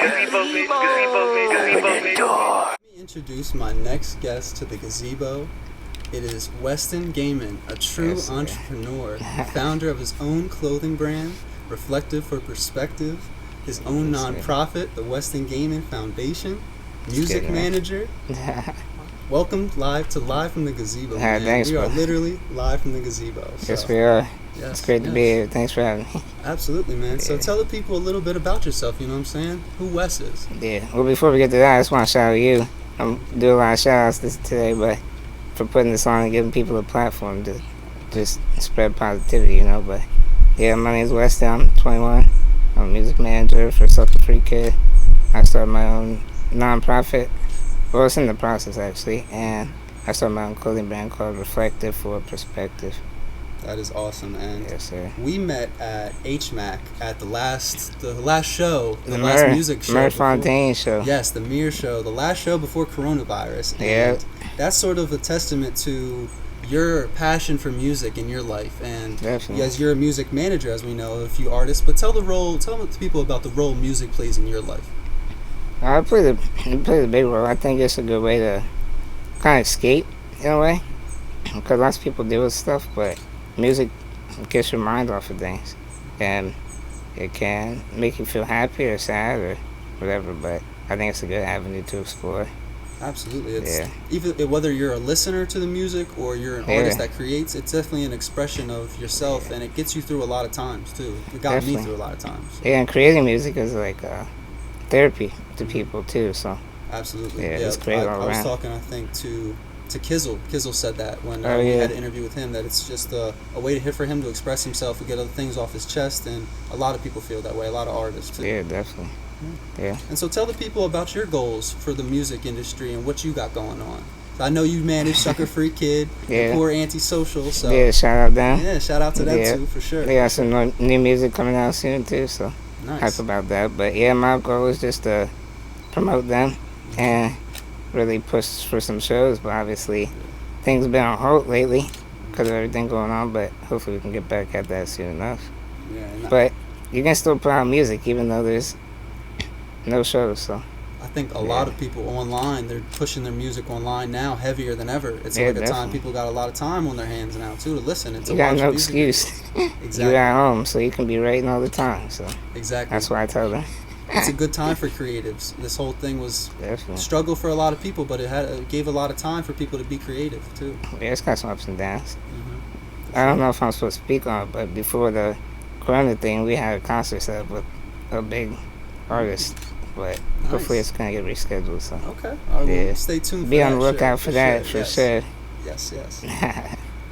Let me introduce my next guest to the Gazebo. It is Weston Gehman, a true entrepreneur, founder of his own clothing brand, Reflective for Perspective, his own nonprofit, the Weston Gehman Foundation, music manager. Welcome live from the Gazebo. Man. Thanks, we are bro. literally live from the Gazebo. So. Yes, we are. Yes, it's great to be here. Thanks for having me. Absolutely, man. So tell the people a little bit about yourself, you know what I'm saying? Who Wes is. Yeah. Well, before we get to that, I just want to shout out you. I'm doing a lot of shout outs today, but for putting this on and giving people a platform to just spread positivity, you know. But yeah, my name is Weston. I'm 21. I'm a music manager for Sucker Free Kid. I started my own nonprofit. Well, it's in the process actually, and I started my own clothing brand called Reflective for Perspective. That is awesome, and yes, sir. We met at HMAC at the last show, the last music show. Mer Fontaine show. Yes, the Mir show, the last show before coronavirus. Yeah. And that's sort of a testament to your passion for music in your life, and definitely. As you're a music manager, as we know, a few artists. But tell the people about the role music plays in your life. It plays a big role. I think it's a good way to kind of escape in a way, because lots of people deal with stuff, but music gets your mind off of things, and it can make you feel happy or sad or whatever. But I think it's a good avenue to explore. Absolutely, even whether you're a listener to the music or you're an artist that creates, it's definitely an expression of yourself, and it gets you through a lot of times too. It got me through a lot of times. Yeah, and creating music is like therapy to people too. So absolutely, it's great all around. I was talking, I think, to Kizzle. Kizzle said that when we had an interview with him, that it's just a way for him to express himself and get other things off his chest, and a lot of people feel that way. A lot of artists too. Yeah, definitely. Yeah. And so tell the people about your goals for the music industry and what you got going on. So I know you manage Sucker Free Kid, Poor Antisocial. So shout out them. Yeah, shout out to them too, for sure. They got some new music coming out soon too, so nice. Hype about that. But yeah, my goal is just to promote them and really push for some shows. But obviously, things have been on hold lately because of everything going on. But hopefully, we can get back at that soon enough. Yeah. But you can still put out music even though there's no shows. So I think a lot of people online, they're pushing their music online now heavier than ever. It's like a time people got a lot of time on their hands now too to listen and to watch music. You got no excuse. Exactly. You're at home, so you can be writing all the time. So exactly, that's why I tell them. It's a good time for creatives. This whole thing was a struggle for a lot of people, but it gave a lot of time for people to be creative too. Yeah, it's got some ups and downs. I don't know if I'm supposed to speak on it, but before the corona thing, we had a concert set up with a big artist. But hopefully it's going to get rescheduled. So okay, all right, well, stay tuned. Be on the lookout for that for sure. Yes.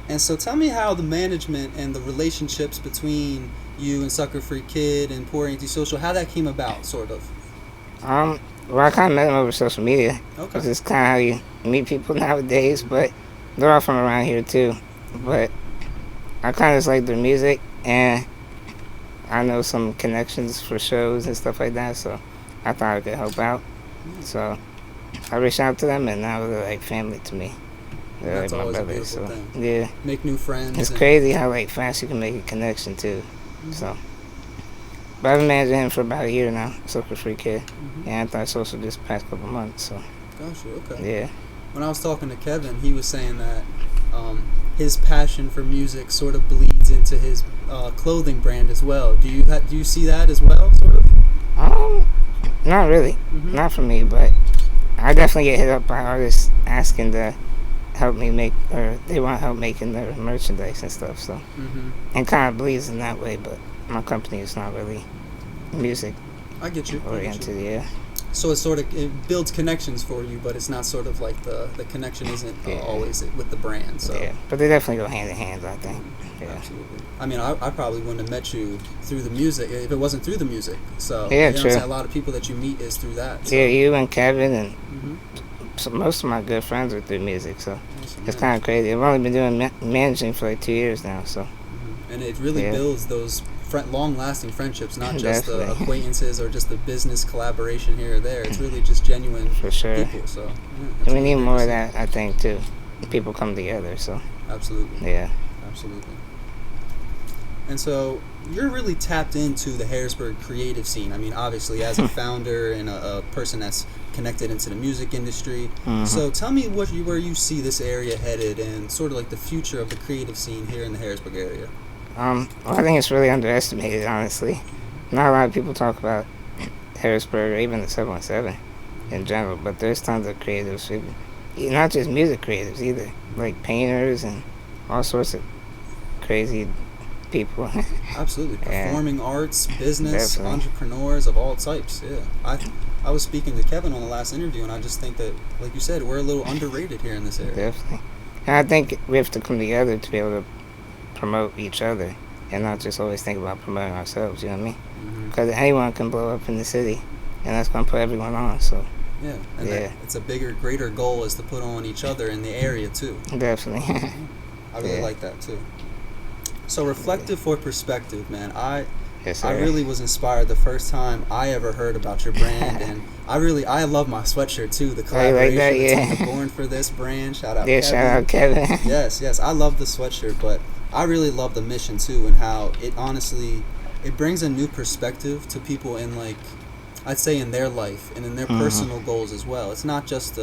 And so tell me how the management and the relationships between you and Sucker Free Kid and Poor Antisocial, how that came about, sort of. Well, I kind of met them over social media. Okay. It's kind of how you meet people nowadays, but they're all from around here too. But I kind of just like their music, and I know some connections for shows and stuff like that, so I thought I could help out. So I reached out to them, and now they're like family to me. They're that's like my always brothers. A beautiful thing. Yeah. Make new friends. It's crazy how like fast you can make a connection too. So, but I've been managing him for about a year now, Sucker Free Kid. And Antisocial this past couple months. So. Gotcha. Okay. Yeah. When I was talking to Kevin, he was saying that his passion for music sort of bleeds into his clothing brand as well. Do you see that as well, sort of? Not really. Not for me, but I definitely get hit up by artists asking to help me make, or they want help making their merchandise and stuff. So, and kind of bleeds in that way. But my company is not really music. I get you. Oriented, yeah. So it builds connections for you, but it's not sort of like the connection isn't always with the brand. So yeah, but they definitely go hand in hand, I think. Yeah. Absolutely. I mean, I probably wouldn't have met you through the music if it wasn't through the music. So yeah, you know true. what I'm saying? A lot of people that you meet is through that. So. Yeah, you and Kevin and so most of my good friends are through music. So it's kind of crazy. I've only been doing managing for like 2 years now. So and it really builds those long-lasting friendships, not just the acquaintances or just the business collaboration here or there. It's really just genuine for sure. people. So and we need more of that, I think, too. People come together. So absolutely. Yeah. Absolutely. And so you're really tapped into the Harrisburg creative scene. I mean, obviously, as a founder and a person that's connected into the music industry. So tell me where you see this area headed and sort of like the future of the creative scene here in the Harrisburg area. Well, I think it's really underestimated, honestly. Not a lot of people talk about Harrisburg or even the 717 in general, but there's tons of creatives, not just music creatives either, like painters and all sorts of crazy people. Absolutely. Performing arts, business, Definitely. entrepreneurs of all types. Yeah. I was speaking to Kevin on the last interview, and I just think that, like you said, we're a little underrated here in this area. Definitely. And I think we have to come together to be able to promote each other and not just always think about promoting ourselves, you know what I mean? Because anyone can blow up in the city, and that's going to put everyone on, so. Yeah, and it's a bigger, greater goal is to put on each other in the area, too. Definitely. I really like that, too. So Reflective for Perspective, man. I Yes, sir. I really was inspired the first time I ever heard about your brand, and I love my sweatshirt too. The collaboration that? Yeah. between the Born for This brand. Shout out, Yeah, Kevin. shout out Kevin. Yes, I love the sweatshirt, but I really love the mission too, and how it honestly it brings a new perspective to people in, like, I'd say, in their life and in their personal goals as well. It's not just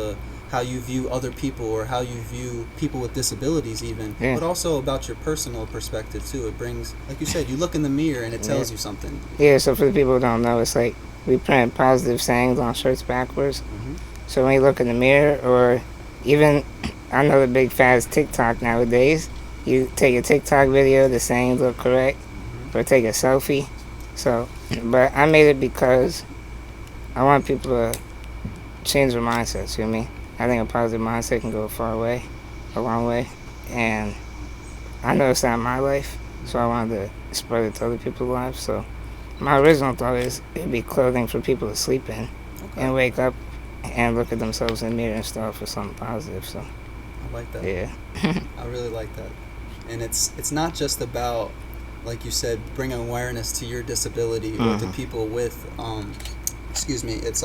how you view other people or how you view people with disabilities even, but also about your personal perspective too. It brings, like you said, you look in the mirror and it tells you something. Yeah, so for the people who don't know, it's like we print positive sayings on shirts backwards. So when you look in the mirror, or even, I know the big fad is TikTok nowadays. You take a TikTok video, the sayings look correct, or take a selfie. So, but I made it because I want people to change their mindsets, you know what I mean? I think a positive mindset can go a long way. And I noticed that in my life, so I wanted to spread it to other people's lives. So my original thought is it'd be clothing for people to sleep in and wake up and look at themselves in the mirror and start for something positive. So I like that. Yeah. I really like that. And it's not just about, like you said, bringing awareness to your disability or to people with it's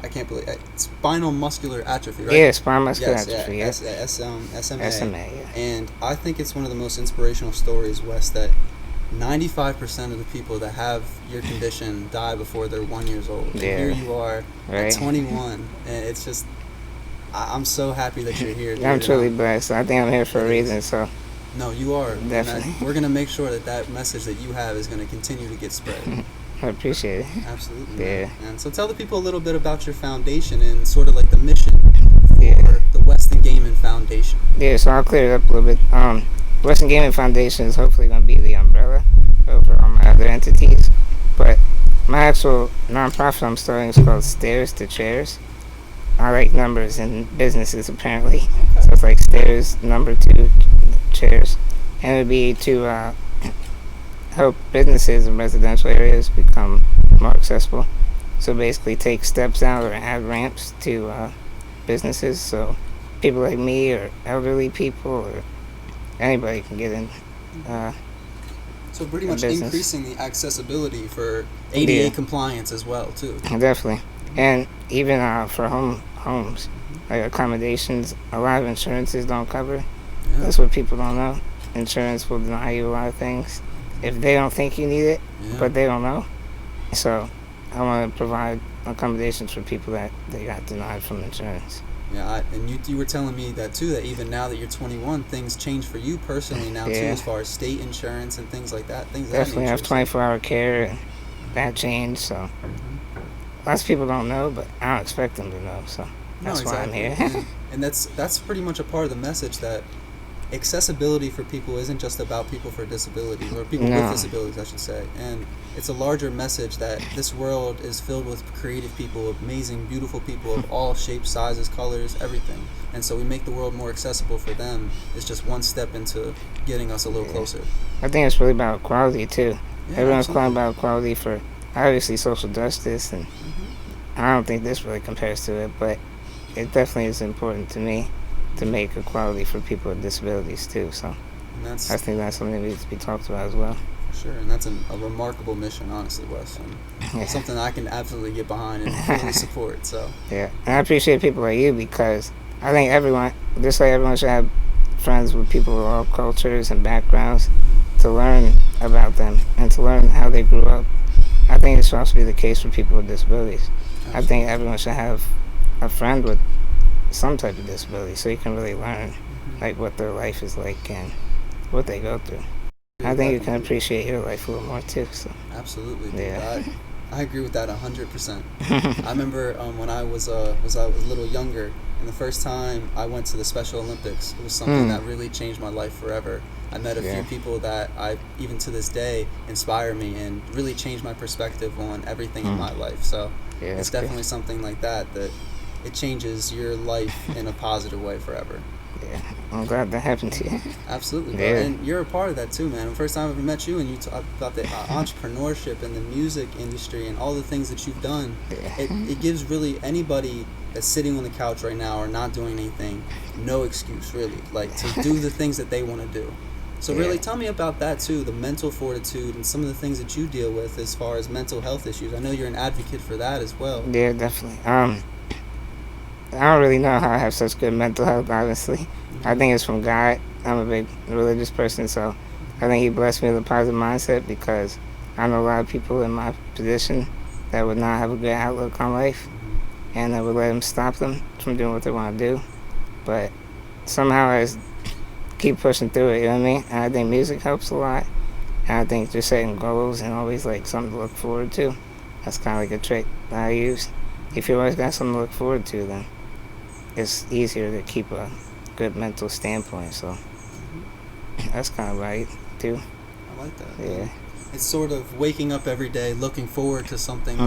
I can't believe it's spinal muscular atrophy, right? Yeah, spinal muscular atrophy. Yeah. SMA. SMA, yeah. And I think it's one of the most inspirational stories, Wes, that 95% of the people that have your condition die before they're 1 year old. And here you are at 21, and it's just, I'm so happy that you're here. I'm truly blessed. I think I'm here for a reason, so. No, you are. Definitely. We're going to make sure that message that you have is going to continue to get spread. I appreciate it. Absolutely. Yeah. And so tell the people a little bit about your foundation and sort of like the mission for the Weston Gehman Foundation. Yeah, so I'll clear it up a little bit. Weston Gehman Foundation is hopefully going to be the umbrella over all my other entities. But my actual nonprofit I'm starting is called Stairs to Chairs. I like numbers in businesses, apparently. So it's like stairs, number 2, chairs. And it would be to help businesses in residential areas become more accessible. So basically take steps out or add ramps to businesses, so people like me or elderly people or anybody can get in. So pretty much increasing the accessibility for ADA compliance as well too. Definitely. And even for homes, like accommodations, a lot of insurances don't cover. Yeah. That's what people don't know. Insurance will deny you a lot of things if they don't think you need it, but they don't know. So I want to provide accommodations for people that they got denied from insurance. Yeah, and you were telling me that too, that even now that you're 21, things change for you personally now too, as far as state insurance and things like that. Definitely have 24-hour care, and that changed. So lots of people don't know, but I don't expect them to know. So that's why I'm here. and that's pretty much a part of the message, that accessibility for people isn't just about people for disabilities, or people with disabilities, I should say. And it's a larger message that this world is filled with creative people, amazing, beautiful people of all shapes, sizes, colors, everything. And so we make the world more accessible for them. It's just one step into getting us a little closer. I think it's really about equality too. Yeah, everyone's calling about equality for obviously social justice, and I don't think this really compares to it, but it definitely is important to me to make equality for people with disabilities too. So I think that's something that needs to be talked about as well. Sure, and that's a remarkable mission, honestly, Wes. It's something I can absolutely get behind and really support. So yeah, and I appreciate people like you, because I think everyone, just like everyone should have friends with people of all cultures and backgrounds to learn about them and to learn how they grew up. I think it's supposed to be the case for people with disabilities. Absolutely. I think everyone should have a friend with some type of disability so you can really learn like what their life is like and what they go through. I think you can appreciate your life a little more too. So. Absolutely. Yeah. I agree with that 100%. I remember when I was a little younger, and the first time I went to the Special Olympics, it was something that really changed my life forever. I met a few people that I, even to this day, inspire me and really changed my perspective on everything in my life. So it's definitely something like that it changes your life in a positive way forever. Yeah, I'm glad that happened to you. Absolutely, bro. And you're a part of that too, man. The first time I ever met you and you talked about the entrepreneurship and the music industry and all the things that you've done, it gives really anybody that's sitting on the couch right now or not doing anything no excuse, really, like to do the things that they want to do. So really tell me about that too, the mental fortitude and some of the things that you deal with as far as mental health issues. I know you're an advocate for that as well. Yeah, definitely. I don't really know how I have such good mental health, honestly. I think it's from God. I'm a big religious person, so I think He blessed me with a positive mindset because I know a lot of people in my position that would not have a good outlook on life, and that would let them stop them from doing what they want to do. But somehow I just keep pushing through it, you know what I mean? And I think music helps a lot. And I think just setting goals and always like something to look forward to, that's kind of like a trick that I use. If you always got something to look forward to, then it's easier to keep a good mental standpoint. So that's kind of right too. I like that. Yeah. It's sort of waking up every day looking forward to something.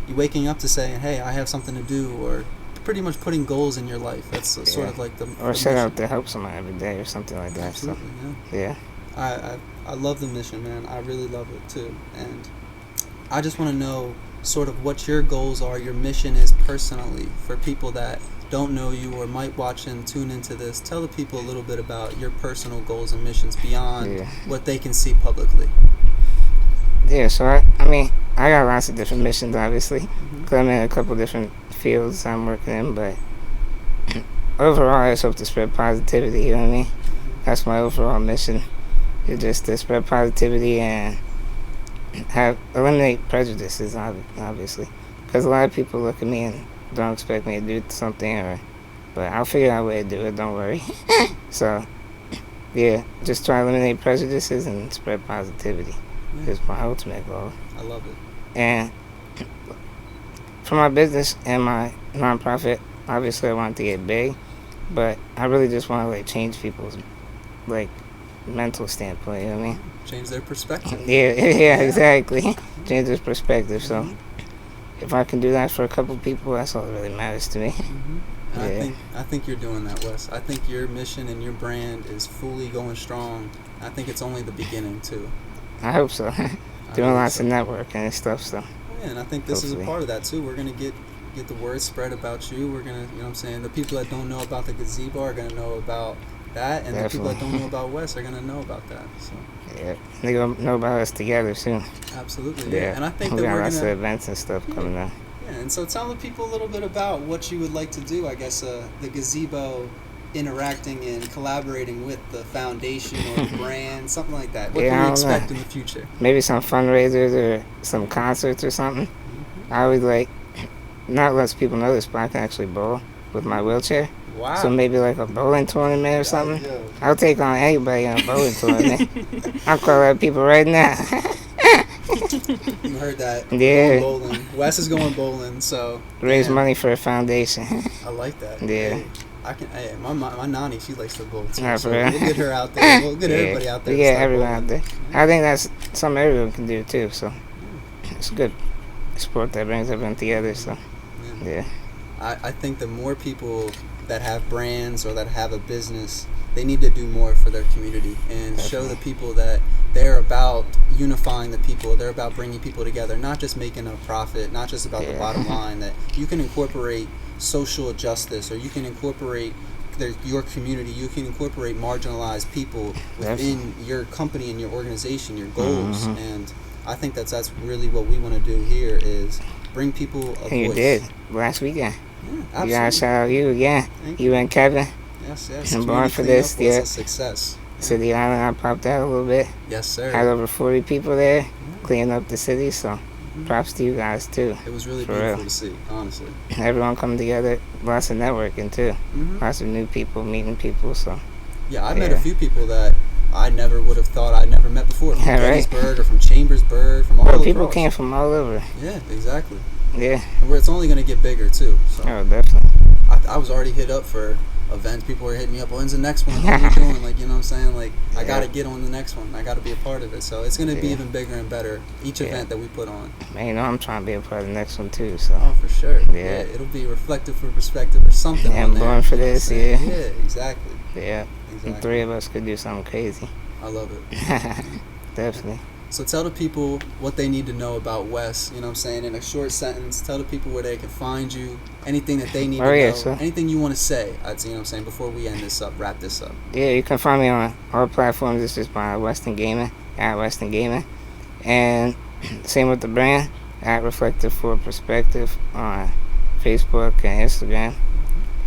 You're waking up to saying, hey, I have something to do, or pretty much putting goals in your life. That's sort of like the or set out to help someone every day or something like that. Absolutely, so yeah. I love the mission, man. I really love it too. And I just want to know sort of what your goals are, your mission is personally for people that don't know you or might watch and tune into this. Tell the people a little bit about your personal goals and missions beyond what they can see publicly. Yeah, so I mean, I got lots of different missions, obviously, because I'm in a couple different fields I'm working in, but overall, I just hope to spread positivity, you know what I mean? That's my overall mission, is just to spread positivity and eliminate prejudices, obviously, because a lot of people look at me and don't expect me to do something, but I'll figure out a way to do it, don't worry. So, yeah, just try to eliminate prejudices and spread positivity is my ultimate goal. I love it. And for my business and my nonprofit, obviously I want to get big, but I really just want to like change people's like mental standpoint, you know what I mean? Change their perspective. Yeah, exactly. Change their perspective. So if I can do that for a couple people, that's all that really matters to me. And I think you're doing that, Wes. I think your mission and your brand is fully going strong. I think it's only the begining too. I hope so. Doing lots of networking and stuff, so. Yeah, and I think this is a part of that too. We're gonna get the word spread about you. We're gonna, you know what I'm saying, the people that don't know about the Gazebo are gonna know about that, and the people that don't know about Wes are gonna know about that. So. Yeah, they gonna know about us together soon. Absolutely. Yeah. And I think that we got lots of events and stuff coming up. Yeah, and so tell the people a little bit about what you would like to do. I guess the Gazebo interacting and collaborating with the foundation or the brand, something like that. What can we expect in the future? Maybe some fundraisers or some concerts or something. I would like, not let people know this, but I can actually bowl with my wheelchair. Wow. So maybe like a bowling tournament or something. I'll take on anybody in a bowling tournament. I'll call out people right now. You heard that. Yeah. Bowling. Wes is going bowling, so. Raise money for a foundation. I like that. Yeah. My nanny, she likes to bowl too. So we'll get her out there. We'll get everybody out there. Yeah, everyone out there. I think that's something everyone can do too. So it's a good sport that brings everyone together. So yeah. I think the more people that have brands or that have a business, they need to do more for their community and show the people that they're about unifying the people. They're about bringing people together, not just making a profit, not just about the bottom line. That you can incorporate social justice, or you can incorporate your community, you can incorporate marginalized people within your company and your organization, your goals. And I think that's really what we want to do here, is bring people a voice. You did last weekend. Yeah, absolutely. You gotta shout out you again. You and Kevin. Yes. And born for this. Yeah. A success. City Island, I popped out a little bit. Yes, sir. Had over 40 people there, cleaning up the city, so props to you guys, too. It was really For beautiful real. to see, honestly. Everyone come together, lots of networking, too. Lots of new people, meeting people, so. Yeah, I met a few people that I never would have thought I'd never met before. From Gettysburg or from Chambersburg, from all Bro, across. people came from all over. Yeah, exactly. Yeah. And where it's only going to get bigger, too. So. Oh, definitely. I was already hit up for events. People were hitting me up, when's the next one? What are you doing? Like, you know what I'm saying? Like, I got to get on the next one. I got to be a part of it. So it's going to be even bigger and better, each event that we put on. Man, you know, I'm trying to be a part of the next one, too, so. Oh, for sure. Yeah. It'll be reflective for perspective or something on I'm there. born for this, Yeah, exactly. Yeah. Exactly. The three of us could do something crazy. I love it. Definitely. So tell the people what they need to know about Wes, you know what I'm saying, in a short sentence. Tell the people where they can find you, anything that they need to know, So. anything you want to say, you know what I'm saying, before we end this up, wrap this up. Yeah, you can find me on all platforms. This is by Weston Gehman, at Weston Gehman. And same with the brand, at Reflective for Perspective on Facebook and Instagram.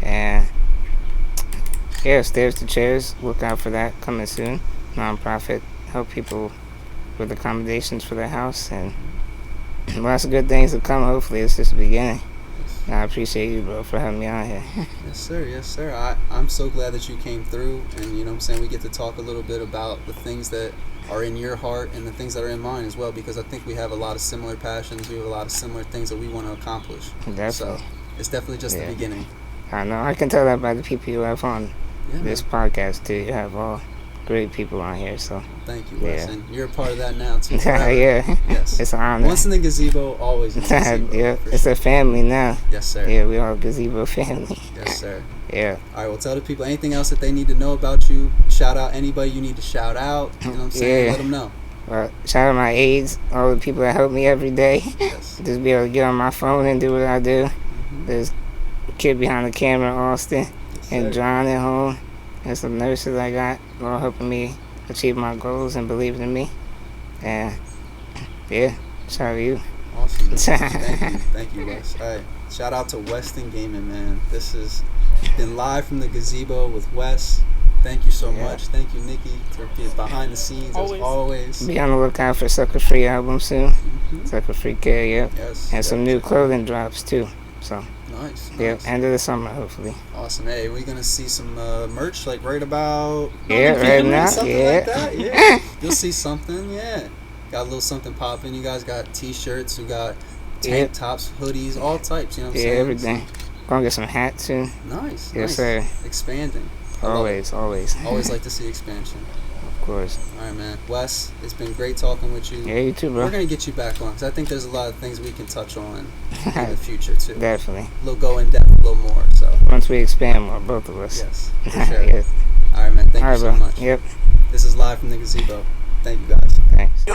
And yeah, Stairs to Chairs, look out for that coming soon. Nonprofit, help people with accommodations for their house, and lots of good things to come. Hopefully it's just the beginning. And I appreciate you, bro, for having me on here. Yes, sir. Yes, sir. I'm so glad that you came through, and you know what I'm saying, we get to talk a little bit about the things that are in your heart and the things that are in mine as well, because I think we have a lot of similar passions. We have a lot of similar things that we want to accomplish. Definitely. So it's definitely just the beginning. I know. I can tell that by the people you have on this podcast, too. You have all great people on here, so. Thank you, Wes. And you're a part of that now, too. Yeah. Yes. It's an honor. Once in the gazebo, always in the gazebo. Yeah, it's a family now. Yes, sir. Yeah, we all gazebo family. Yes, sir. Yeah. All right, well, tell the people anything else that they need to know about you. Shout out anybody you need to shout out. You know what I'm saying? Let them know. Well, shout out my aides, all the people that help me every day. Yes. Just be able to get on my phone and do what I do. There's a kid behind the camera, Austin, and John at home, and some nurses I got, all helping me achieve my goals and believing in me. And yeah, shout out to you. Awesome. Thank you, Wes. All right, shout out to Weston Gehman, man. This has been live from the gazebo with Wes. Thank you so much. Thank you, Nikki, for being behind the scenes as always. Be on the lookout for Sucker Free album soon. Sucker Free Care, Yes. And some new clothing drops too. So. Nice. Yeah, end of the summer, hopefully. Awesome. Hey, we're gonna see some merch like right about right now. Something like that. Yeah. You'll see something. Yeah. Got a little something popping. You guys got T-shirts. We got tank tops, hoodies, all types. You know what I'm saying? Yeah, everything. Gonna get some hats soon. Nice. Yes, sir. Expanding. Always. Always like to see expansion. Of course. All right, man. Wes, it's been great talking with you. Yeah, you too, bro. We're going to get you back on because I think there's a lot of things we can touch on in the future, too. Definitely. We'll go in depth a little more. So once we expand more, both of us. Yes, for sure. All right, man. Thank you so much. Yep. This is live from the gazebo. Thank you, guys. Thanks.